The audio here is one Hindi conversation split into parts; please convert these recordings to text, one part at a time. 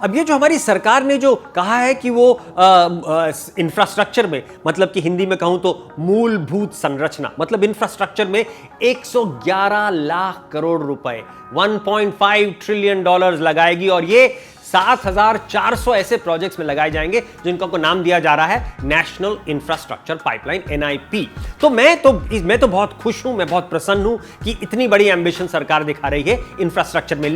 अब ये जो हमारी सरकार ने जो कहा है कि वो इंफ्रास्ट्रक्चर में, मतलब कि हिंदी में कहूं तो मूलभूत संरचना, मतलब इंफ्रास्ट्रक्चर में 111 लाख करोड़ रुपए 1.5 ट्रिलियन डॉलर्स लगाएगी और ये 7,400 ऐसे प्रोजेक्ट्स में लगाए जाएंगे जिनका को नाम दिया जा रहा है नेशनल इंफ्रास्ट्रक्चर पाइपलाइन NIP। तो मैं तो बहुत खुश हूं, मैं बहुत प्रसन्न हूं कि इतनी बड़ी एंबिशन सरकार दिखा रही है इंफ्रास्ट्रक्चर में।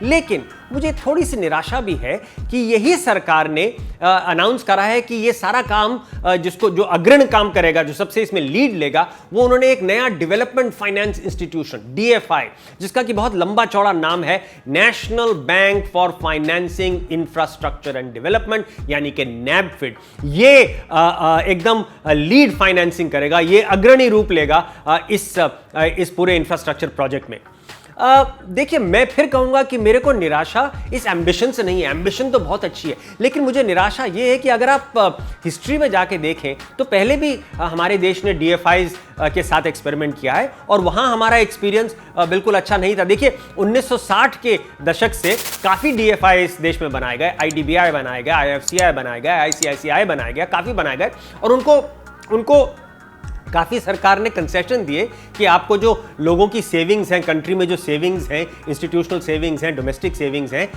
लेकिन मुझे थोड़ी सी निराशा भी है कि यही सरकार ने अनाउंस करा है कि ये सारा काम जिसको जो अग्रणी काम करेगा, जो सबसे इसमें लीड लेगा, वो उन्होंने एक नया डेवलपमेंट फाइनेंस इंस्टीट्यूशन DFI, जिसका कि बहुत लंबा चौड़ा नाम है national bank for financing infrastructure and development, यानी कि NABFID, ये एकदम लीड फाइनेंसिंग करेगा, ये अग्रणी रूप लेगा इस पूरे इंफ्रास्ट्रक्चर प्रोजेक्ट में। देखिए, मैं फिर कहूंगा कि मेरे को निराशा इस एम्बिशन से नहीं है। एम्बिशन तो बहुत अच्छी है, लेकिन मुझे निराशा यह है कि अगर आप हिस्ट्री में जाके देखें तो पहले भी हमारे देश ने DFIs के साथ एक्सपेरिमेंट किया है और वहां हमारा एक्सपीरियंस बिल्कुल अच्छा नहीं था। देखिए, 1960 के दशक से काफी DFIs देश में बनाए गए, IDBI बनाए गए, IFCI बनाए गए, ICICI बनाए गए, काफी बनाए गए और उनको काफ़ी सरकार ने कंसेशन दिए कि आपको जो लोगों की सेविंग्स हैं, कंट्री में जो सेविंग्स हैं, इंस्टीट्यूशनल सेविंग्स हैं, डोमेस्टिक सेविंग्स हैं,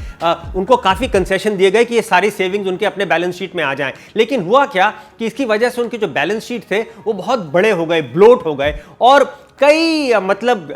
उनको काफ़ी कंसेशन दिए गए कि ये सारी सेविंग्स उनके अपने बैलेंस शीट में आ जाएं। लेकिन हुआ क्या कि इसकी वजह से उनके जो बैलेंस शीट थे वो बहुत बड़े हो गए, ब्लोट हो गए और कई मतलब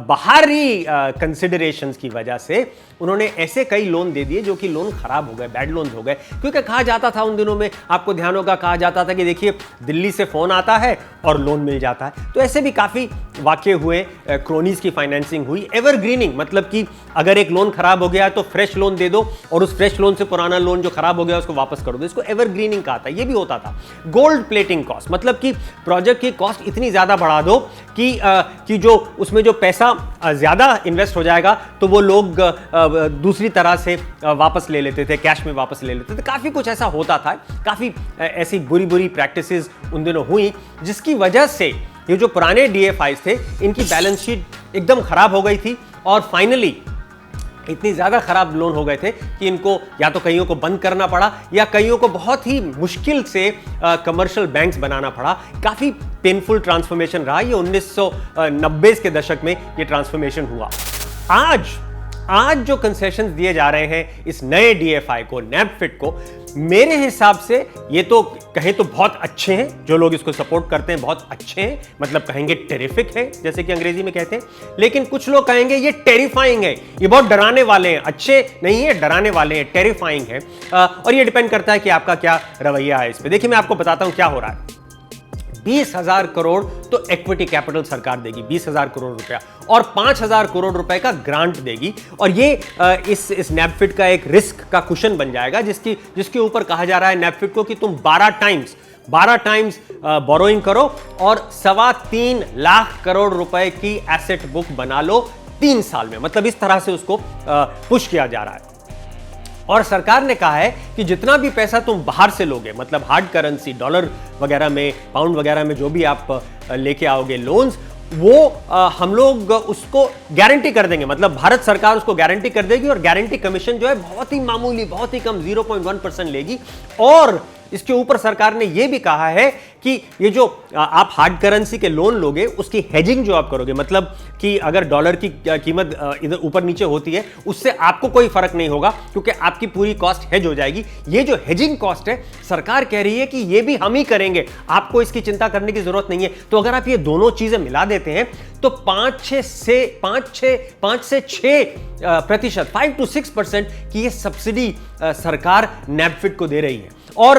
बाहरी कंसिडरेशंस की वजह से उन्होंने ऐसे कई लोन दे दिए जो कि लोन खराब हो गए, बैड लोन्स हो गए। क्योंकि कहा जाता था उन दिनों में, आपको ध्यान होगा, कहा जाता था कि देखिए दिल्ली से फोन आता है और लोन मिल जाता है। तो ऐसे भी काफ़ी वाक़ये हुए, क्रोनीज की फाइनेंसिंग हुई। एवरग्रीनिंग, मतलब कि अगर एक लोन खराब हो गया तो फ्रेश लोन दे दो और उस फ्रेश लोन से पुराना लोन जो खराब हो गया उसको वापस कर दो, इसको एवरग्रीनिंग कहा था। ये भी होता था। गोल्ड प्लेटिंग कॉस्ट, मतलब कि प्रोजेक्ट की कॉस्ट इतनी ज़्यादा बढ़ा दो कि जो उसमें जो पैसा ज़्यादा इन्वेस्ट हो जाएगा तो वो लोग दूसरी तरह से वापस ले लेते थे, कैश में वापस ले लेते थे। काफ़ी कुछ ऐसा होता था, काफ़ी ऐसी बुरी प्रैक्टिसेस उन दिनों हुई, जिसकी वजह से ये जो पुराने DFIs थे इनकी बैलेंस शीट एकदम खराब हो गई थी और फाइनली इतनी ज़्यादा खराब लोन हो गए थे कि इनको या तो कईयों को बंद करना पड़ा या कईयों को बहुत ही मुश्किल से कमर्शियल बैंक्स बनाना पड़ा। काफ़ी पेनफुल ट्रांसफॉर्मेशन रहा। ये 1990 के दशक में ये ट्रांसफॉर्मेशन हुआ। आज जो कंसेशंस दिए जा रहे हैं इस नए DFI को, NABFID को, मेरे हिसाब से ये तो कहें तो बहुत अच्छे हैं। जो लोग इसको सपोर्ट करते हैं बहुत अच्छे हैं, मतलब कहेंगे टेरिफिक है, जैसे कि अंग्रेजी में कहते हैं। लेकिन कुछ लोग कहेंगे ये टेरिफाइंग है, ये बहुत डराने वाले हैं। अच्छे नहीं है, डराने वाले हैं, टेरिफाइंग है। और ये डिपेंड करता है कि आपका क्या रवैया है इस पर। देखिए, मैं आपको बताता हूं क्या हो रहा है। 20,000 करोड़ तो इक्विटी कैपिटल सरकार देगी, 20,000 करोड़ रुपया, और 5,000 करोड़ रुपए का ग्रांट देगी। और ये इस NABFID का एक रिस्क का कुशन बन जाएगा, जिसके ऊपर कहा जा रहा है NABFID को कि तुम 12 टाइम्स बोरोइंग करो और 3.25 लाख करोड़ रुपए की एसेट बुक बना लो 3 साल में। मतलब इस तरह से उसको पुश किया जा रहा है। और सरकार ने कहा है कि जितना भी पैसा तुम बाहर से लोगे, मतलब हार्ड करेंसी, डॉलर वगैरह में, पाउंड वगैरह में जो भी आप लेके आओगे लोन्स, वो हम लोग उसको गारंटी कर देंगे। मतलब भारत सरकार उसको गारंटी कर देगी और गारंटी कमीशन जो है बहुत ही मामूली, बहुत ही कम 0.1% लेगी। और इसके ऊपर सरकार ने यह भी कहा है कि ये जो आप हार्ड करेंसी के लोन लोगे उसकी हेजिंग जो आप करोगे, मतलब कि अगर डॉलर की कीमत इधर ऊपर नीचे होती है उससे आपको कोई फर्क नहीं होगा क्योंकि आपकी पूरी कॉस्ट हेज हो जाएगी। ये जो हेजिंग कॉस्ट है, सरकार कह रही है कि ये भी हम ही करेंगे, आपको इसकी चिंता करने की जरूरत नहीं है। तो अगर आप ये दोनों चीजें मिला देते हैं तो 5 से 6% 5 to 6% की ये सब्सिडी सरकार NABFID को दे रही है। और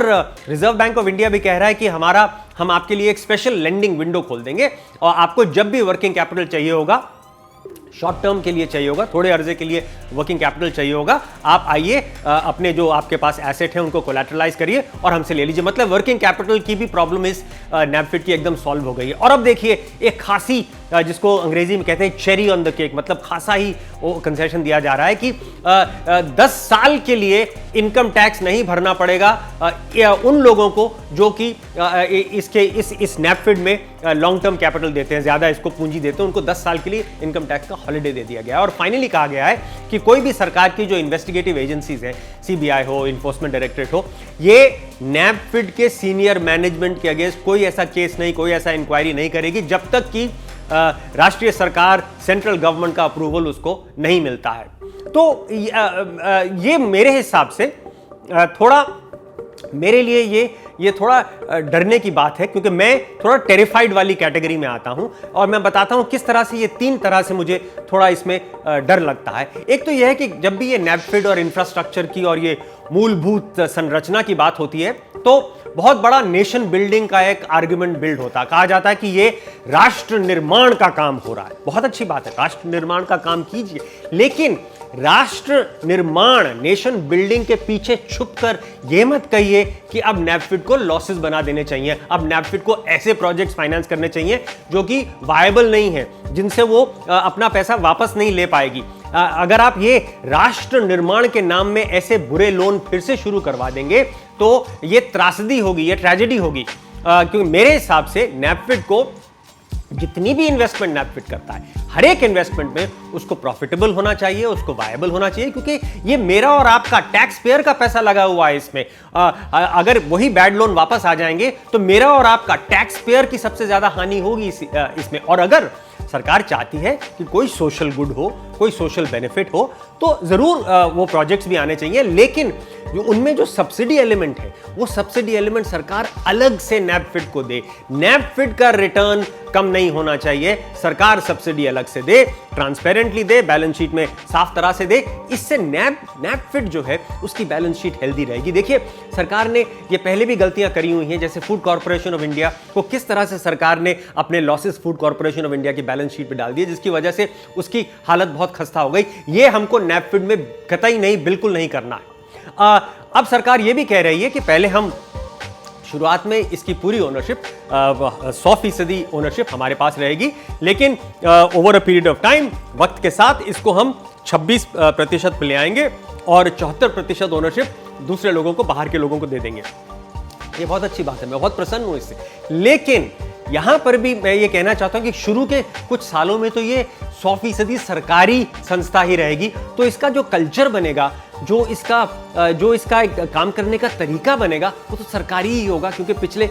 रिजर्व बैंक ऑफ इंडिया भी कह रहा है कि हम आपके लिए एक स्पेशल लेंडिंग विंडो खोल देंगे और आपको जब भी वर्किंग कैपिटल चाहिए होगा, शॉर्ट टर्म के लिए चाहिए होगा, थोड़े अर्जे के लिए वर्किंग कैपिटल चाहिए होगा, आप आइए, अपने जो आपके पास एसेट है उनको कोलैटरलाइज करिए और हमसे ले लीजिए। मतलब वर्किंग कैपिटल की भी प्रॉब्लम इस NABFID की एकदम सॉल्व हो गई है। और अब देखिए एक खासी, जिसको अंग्रेजी में कहते हैं चेरी ऑन द केक, मतलब खासा ही वो कंसेशन दिया जा रहा है कि 10 साल के लिए इनकम टैक्स नहीं भरना पड़ेगा उन लोगों को जो कि इस NABFID में लॉन्ग टर्म कैपिटल देते हैं, ज्यादा इसको पूंजी देते हैं, उनको 10 साल के लिए इनकम टैक्स का हॉलिडे दे दिया गया है और फाइनली कहा गया है कि कोई भी सरकार की जो इन्वेस्टिगेटिव एजेंसीज है, सीबीआई हो, इन्फोर्समेंट डायरेक्टरेट हो, ये नैपफिड के सीनियर मैनेजमेंट के अगेंस्ट कोई ऐसा केस नहीं, कोई ऐसा इंक्वायरी नहीं करेगी जब तक कि राष्ट्रीय सरकार, सेंट्रल गवर्नमेंट का अप्रूवल उसको नहीं मिलता है। तो ये मेरे हिसाब से थोड़ा, मेरे लिए ये थोड़ा डरने की बात है, क्योंकि मैं थोड़ा टेरिफाइड वाली कैटेगरी में आता हूं और मैं बताता हूं किस तरह से ये 3 तरह से मुझे थोड़ा इसमें डर लगता है। एक तो यह है कि जब भी ये नैपफिड और इंफ्रास्ट्रक्चर की और ये मूलभूत संरचना की बात होती है तो बहुत बड़ा नेशन बिल्डिंग का एक आर्गुमेंट बिल्ड होता है। कहा जाता है कि ये राष्ट्र निर्माण का काम हो रहा है। बहुत अच्छी बात है, राष्ट्र निर्माण का काम कीजिए, लेकिन राष्ट्र निर्माण, नेशन बिल्डिंग के पीछे छुपकर यह मत कहिए कि अब नैपफिड को लॉसेस बना देने चाहिए, अब नैपफिड को ऐसे प्रोजेक्ट्स फाइनेंस करने चाहिए जो कि वायबल नहीं है, जिनसे वो अपना पैसा वापस नहीं ले पाएगी। अगर आप ये राष्ट्र निर्माण के नाम में ऐसे बुरे लोन फिर से शुरू करवा देंगे तो ये त्रासदी होगी, ये ट्रेजेडी होगी। क्योंकि मेरे हिसाब से नैपफिड को, जितनी भी इन्वेस्टमेंट नैपफिड करता है, हर एक इन्वेस्टमेंट में उसको प्रॉफिटेबल होना चाहिए, उसको वायबल होना चाहिए, क्योंकि ये मेरा और आपका टैक्स पेयर का पैसा लगा हुआ है इसमें। अगर वही बैड लोन वापस आ जाएंगे तो मेरा और आपका टैक्स पेयर की सबसे ज्यादा हानि होगी इसमें। और अगर सरकार चाहती है कि कोई सोशल गुड हो, कोई सोशल बेनिफिट हो, तो जरूर वो प्रोजेक्ट्स भी आने चाहिए, लेकिन जो उनमें जो सब्सिडी एलिमेंट है वो सब्सिडी एलिमेंट सरकार अलग से नैपफिड को दे। नैपफिड का रिटर्न कम नहीं होना चाहिए, सरकार सब्सिडी अलग से दे, ट्रांसपेरेंटली दे, बैलेंस शीट में साफ तरह से दे। इससे नैपफिड जो है उसकी बैलेंस शीट हेल्दी रहेगी। देखिए, सरकार ने ये पहले भी गलतियां करी हुई हैं, जैसे फूड कॉर्पोरेशन ऑफ इंडिया को किस तरह से सरकार ने अपने losses food corporation of India की बैलेंस शीट पे डाल दिए, जिसकी वजह से उसकी हालत बहुत खस्ता हो गई। ये हमको नैपफिड में कतई नहीं, बिल्कुल नहीं करना है। अब सरकार ये भी कह रही है कि पहले हम शुरुआत में इसकी पूरी ओनरशिप 100% ओनरशिप हमारे पास रहेगी, लेकिन over a period of time, वक्त के साथ इसको हम 26% पे ले आएंगे और 74% ओनरशिप दूसरे लोगों को, बाहर के लोगों को दे देंगे। ये बहुत अच्छी बात है, मैं बहुत प्रसन्न हूं इससे। लेकिन यहां पर भी मैं ये कहना चाहता हूं कि शुरू के कुछ सालों में तो ये 100% सरकारी संस्था ही रहेगी, तो इसका जो कल्चर बनेगा, जो इसका एक काम करने का तरीका बनेगा, वो तो सरकारी ही होगा, क्योंकि पिछले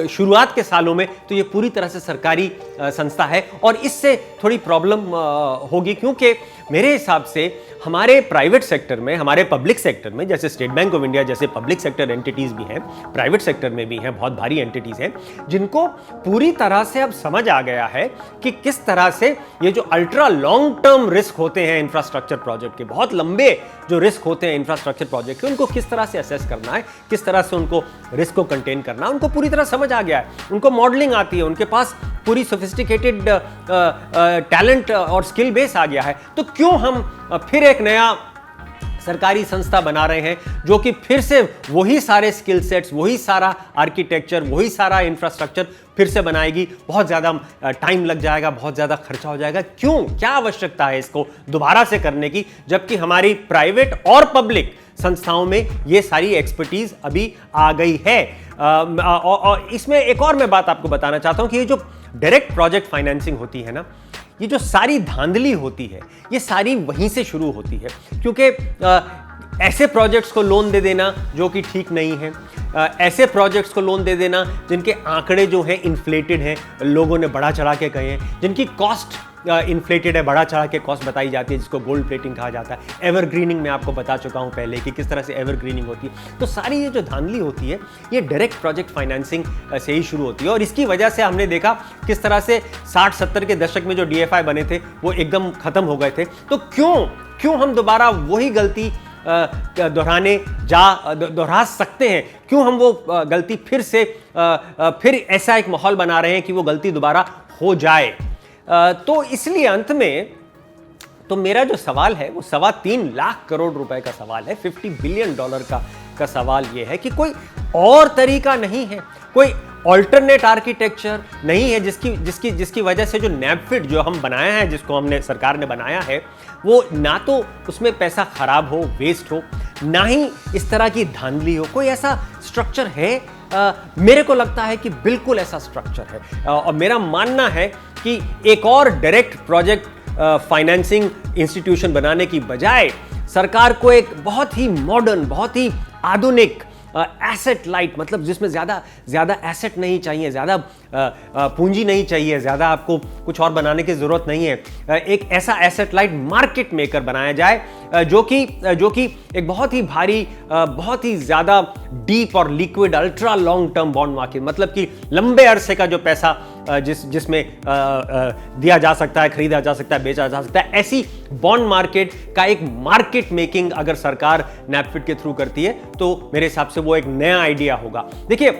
शुरुआत के सालों में तो ये पूरी तरह से सरकारी संस्था है। और इससे थोड़ी प्रॉब्लम होगी, क्योंकि मेरे हिसाब से हमारे प्राइवेट सेक्टर में, हमारे पब्लिक सेक्टर में, जैसे स्टेट बैंक ऑफ इंडिया जैसे पब्लिक सेक्टर एंटिटीज भी हैं, प्राइवेट सेक्टर में भी हैं, बहुत भारी एंटिटीज हैं, जिनको पूरी तरह से अब समझ आ गया है कि किस तरह से ये जो अल्ट्रा लॉन्ग टर्म रिस्क होते हैं इंफ्रास्ट्रक्चर प्रोजेक्ट के, बहुत लंबे जो रिस्क होते हैं इंफ्रास्ट्रक्चर प्रोजेक्ट के, उनको किस तरह से असेस करना है, किस तरह से उनको रिस्क को कंटेन करना है, उनको पूरी तरह समझ आ गया है। उनको मॉडलिंग आती है, उनके पास पूरी सोफिस्टिकेटेड टैलेंट और स्किल बेस आ गया है। तो क्यों हम फिर एक नया सरकारी संस्था बना रहे हैं जो कि फिर से वही सारे स्किल सेट्स, वही सारा आर्किटेक्चर, वही सारा इंफ्रास्ट्रक्चर फिर से बनाएगी? बहुत ज़्यादा टाइम लग जाएगा, बहुत ज़्यादा खर्चा हो जाएगा। क्यों, क्या आवश्यकता है इसको दोबारा से करने की, जबकि हमारी प्राइवेट और पब्लिक संस्थाओं में ये सारी एक्सपर्टीज अभी आ गई है। और इसमें एक और मैं बात आपको बताना चाहता हूं कि ये जो डायरेक्ट प्रोजेक्ट फाइनेंसिंग होती है ना, ये जो सारी धांधली होती है, ये सारी वहीं से शुरू होती है, क्योंकि ऐसे प्रोजेक्ट्स को लोन दे देना जो कि ठीक नहीं है, ऐसे प्रोजेक्ट्स को लोन दे देना जिनके आंकड़े जो हैं इन्फ्लेटेड हैं, लोगों ने बढ़ा चढ़ा के कहे हैं, जिनकी कॉस्ट इन्फ्लेटेड है, बढ़ा चढ़ा के कॉस्ट बताई जाती है, जिसको गोल्ड प्लेटिंग कहा जाता है। एवरग्रीनिंग में आपको बता चुका हूं पहले कि किस तरह से एवरग्रीनिंग होती है। तो सारी ये जो धांधली होती है, ये डायरेक्ट प्रोजेक्ट फाइनेंसिंग से ही शुरू होती है, और इसकी वजह से हमने देखा किस तरह से 60-70 के दशक में जो DFI बने थे वो एकदम खत्म हो गए थे। तो क्यों हम दोबारा वही गलती दोहरा सकते हैं? क्यों हम वो गलती फिर ऐसा एक माहौल बना रहे हैं कि वो गलती दोबारा हो जाए? तो इसलिए अंत में तो मेरा जो सवाल है वो 3.25 लाख करोड़ रुपए का सवाल है, $50 बिलियन का सवाल ये है कि कोई और तरीका नहीं है, कोई ऑल्टरनेट आर्किटेक्चर नहीं है जिसकी वजह से जो नैपफिड जो हम बनाया है, जिसको हमने सरकार ने बनाया है, वो ना तो उसमें पैसा खराब हो, वेस्ट हो, ना ही इस तरह की धांधली हो। कोई ऐसा स्ट्रक्चर है? मेरे को लगता है कि बिल्कुल ऐसा स्ट्रक्चर है, और मेरा मानना है कि एक और डायरेक्ट प्रोजेक्ट फाइनेंसिंग इंस्टीट्यूशन बनाने की बजाय सरकार को एक बहुत ही मॉडर्न, बहुत ही आधुनिक एसेट लाइट, मतलब जिसमें ज़्यादा एसेट नहीं चाहिए, ज़्यादा पूंजी नहीं चाहिए, ज़्यादा आपको कुछ और बनाने की ज़रूरत नहीं है, एक ऐसा एसेट लाइट मार्केट मेकर बनाया जाए जो कि एक बहुत ही भारी, बहुत ही ज़्यादा डीप और liquid ultra long term bond market, मतलब कि लंबे अरसे का जो पैसा जिसमें दिया जा सकता है, खरीदा जा सकता है, बेचा जा सकता है, ऐसी बॉन्ड मार्केट का एक मार्केट मेकिंग अगर सरकार नैपफिड के थ्रू करती है तो मेरे हिसाब से वो एक नया आइडिया होगा। देखिए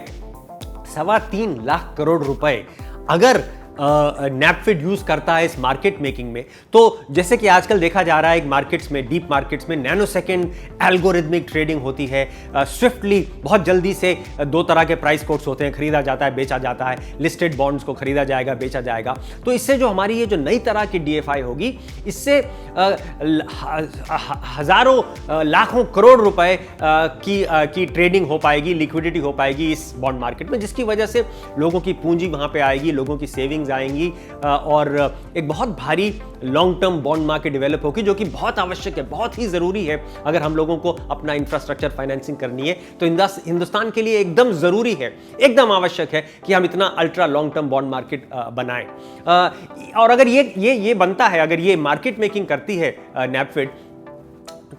3.25 लाख करोड़ रुपए अगर नैपफिड यूज करता है इस मार्केट मेकिंग में, तो जैसे कि आजकल देखा जा रहा है मार्केट्स में, डीप मार्केट्स में नैनो सेकेंड एल्गोरिथमिक ट्रेडिंग होती है, स्विफ्टली बहुत जल्दी से 2 तरह के प्राइस कोड्स होते हैं, खरीदा जाता है, बेचा जाता है, लिस्टेड बॉन्ड्स को खरीदा जाएगा, बेचा जाएगा। तो इससे जो हमारी ये जो नई तरह की DFI होगी, इससे हजारों लाखों करोड़ रुपए की ट्रेडिंग हो पाएगी, लिक्विडिटी हो पाएगी इस बॉन्ड मार्केट में, जिसकी वजह से लोगों की पूंजी वहां पे आएगी, लोगों की सेविंग आएंगी और एक बहुत भारी long term bond market develop होगी, जो कि बहुत आवश्यक है, बहुत ही जरूरी है। अगर हम लोगों को अपना इंफ्रास्ट्रक्चर फाइनेंसिंग करनी है तो हिंदुस्तान के लिए एकदम जरूरी है, एकदम आवश्यक है कि हम इतना ultra long term bond market बनाएं। और अगर ये बनता है, अगर ये मार्केट मेकिंग करती है नैपफिड,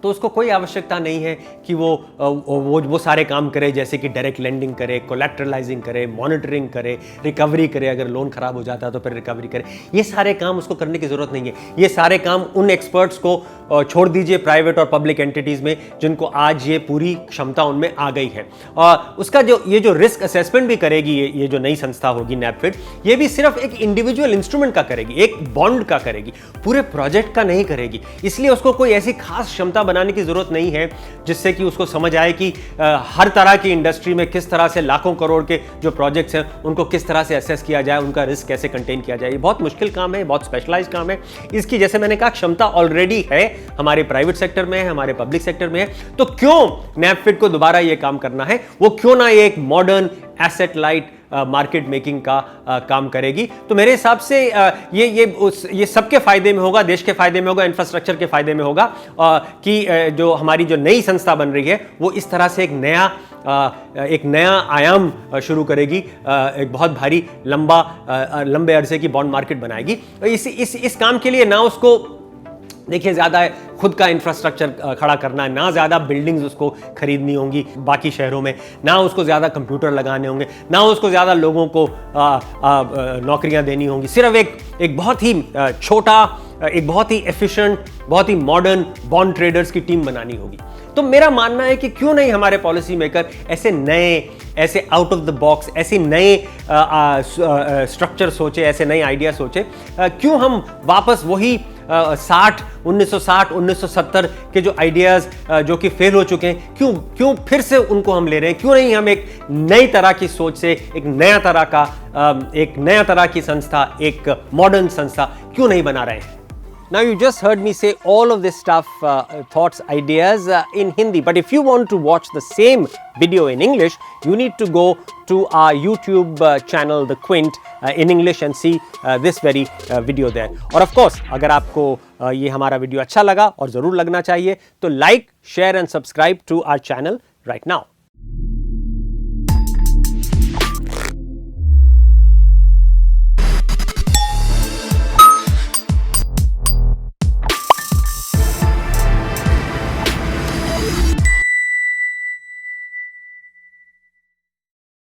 तो उसको कोई आवश्यकता नहीं है कि वो सारे काम करे, जैसे कि डायरेक्ट लेंडिंग करे, कोलैटरलाइजिंग करे, मॉनिटरिंग करे, रिकवरी करे, अगर लोन खराब हो जाता है तो फिर रिकवरी करे। ये सारे काम उसको करने की जरूरत नहीं है। ये सारे काम उन एक्सपर्ट्स को छोड़ दीजिए प्राइवेट और पब्लिक एंटिटीज में, जिनको आज ये पूरी क्षमता उनमें आ गई है। और उसका ये जो रिस्क असेसमेंट भी करेगी ये जो नई संस्था होगी नैपफिड, ये भी सिर्फ एक इंडिविजुअल इंस्ट्रूमेंट का करेगी, एक बॉन्ड का करेगी, पूरे प्रोजेक्ट का नहीं करेगी। इसलिए उसको कोई ऐसी खास क्षमता बनाने की जरूरत नहीं है जिससे कि उसको समझ आए कि हर तरह की इंडस्ट्री में किस तरह से लाखों करोड़ के जो प्रोजेक्ट्स हैं उनको किस तरह से असेस किया जाए, उनका रिस्क कैसे कंटेन किया जाए। ये बहुत मुश्किल काम है, बहुत स्पेशलाइज्ड काम है। इसकी, जैसे मैंने कहा, क्षमता ऑलरेडी है, हमारे प्राइवेट सेक्टर में है, हमारे पब्लिक सेक्टर में है। तो क्यों नैपफिड को दोबारा ये काम करना है? वो क्यों ना एक modern asset light market making का काम करेगी? तो मेरे हिसाब से ये सबके फायदे में होगा, देश के फायदे में होगा, इंफ्रास्ट्रक्चर के फायदे में होगा कि जो हमारी जो नई संस्था बन रही है वो इस तरह से एक नया आयाम शुरू करेगी, एक बहुत भारी लंबे अरसे की बॉन्ड मार्केट बनाएगी। इस काम के लिए ना उसको, देखिए, ज्यादा खुद का इंफ्रास्ट्रक्चर खड़ा करना है, ना ज्यादा बिल्डिंग्स उसको खरीदनी होंगी बाकी शहरों में, ना उसको ज्यादा कंप्यूटर लगाने होंगे, ना उसको ज्यादा लोगों को नौकरियां देनी होंगी। सिर्फ एक बहुत ही छोटा, एक बहुत ही एफिशिएंट, बहुत ही मॉडर्न बॉन्ड ट्रेडर्स की टीम बनानी होगी। तो मेरा मानना है कि क्यों नहीं हमारे पॉलिसी मेकर ऐसे आउट ऑफ द बॉक्स, ऐसे नए स्ट्रक्चर सोचे, ऐसे नए आइडिया सोचे। क्यों हम वापस वही 1960-1970 के जो आइडियाज जो कि फेल हो चुके हैं, क्यों फिर से उनको हम ले रहे हैं? क्यों नहीं हम एक नई तरह की सोच से एक नया तरह की संस्था, एक मॉडर्न संस्था क्यों नहीं बना रहे हैं? Now you just heard me say all of this stuff, thoughts, ideas in Hindi. But if you want to watch the same video in English, you need to go to our YouTube channel, The Quint, in English and see this very video there. और of course, अगर आपको ये हमारा वीडियो अच्छा लगा, और ज़रूर लगना चाहिए, तो like, share and subscribe to our channel right now.